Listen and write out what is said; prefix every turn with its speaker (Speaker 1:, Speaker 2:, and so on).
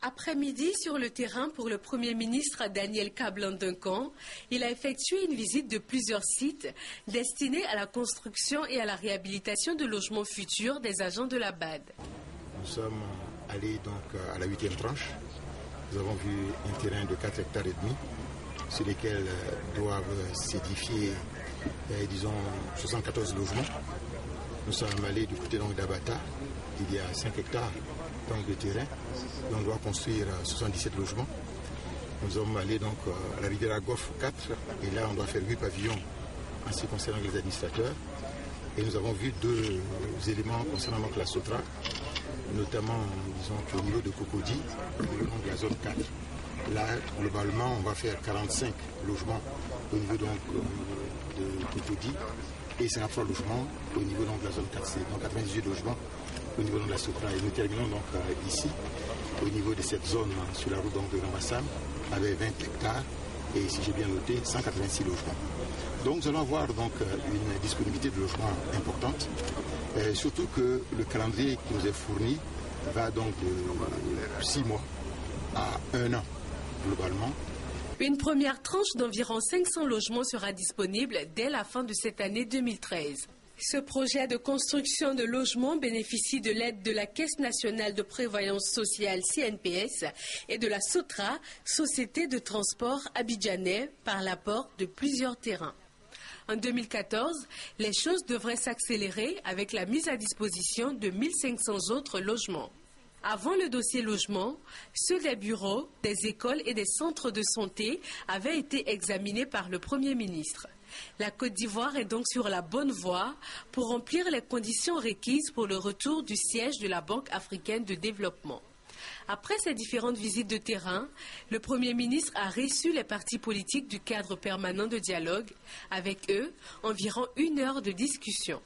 Speaker 1: Après-midi, sur le terrain pour le Premier ministre Daniel Kablan-Duncan, il a effectué une visite de plusieurs sites destinés à la construction et à la réhabilitation de logements futurs des agents de la BAD.
Speaker 2: Nous sommes allés donc à la 8e tranche. Nous avons vu un terrain de 4 hectares et demi sur lesquels doivent s'édifier, disons, 74 logements. Nous sommes allés du côté d'Abata, il y a 5 hectares donc, de terrain. On doit construire 77 logements. Nous sommes allés donc à la rivière Golfe 4 et là on doit faire 8 pavillons en ce qui concerne les administrateurs. Et nous avons vu 2 éléments concernant donc, la Sotra, notamment disons, au niveau de Cocody, au niveau de la zone 4. Là, globalement, on va faire 45 logements au niveau donc, de Cocody et 53 logements au niveau donc, de la zone 4C. Donc 98 logements au niveau de la Sotra. Et nous terminons donc ici, au niveau de cette zone sur la route donc, de Ramassam, avec 20 hectares et, si j'ai bien noté, 186 logements. Donc nous allons avoir donc, une disponibilité de logements importante, surtout que le calendrier qui nous est fourni va donc de 6 mois à 1 an globalement.
Speaker 1: Une première tranche d'environ 500 logements sera disponible dès la fin de cette année 2013. Ce projet de construction de logements bénéficie de l'aide de la Caisse nationale de prévoyance sociale CNPS et de la Sotra, Société de transport abidjanais, par l'apport de plusieurs terrains. En 2014, les choses devraient s'accélérer avec la mise à disposition de 1500 autres logements. Avant le dossier logement, ceux des bureaux, des écoles et des centres de santé avaient été examinés par le Premier ministre. La Côte d'Ivoire est donc sur la bonne voie pour remplir les conditions requises pour le retour du siège de la Banque africaine de développement. Après ces différentes visites de terrain, le Premier ministre a reçu les partis politiques du cadre permanent de dialogue. Avec eux, environ 1 heure de discussion.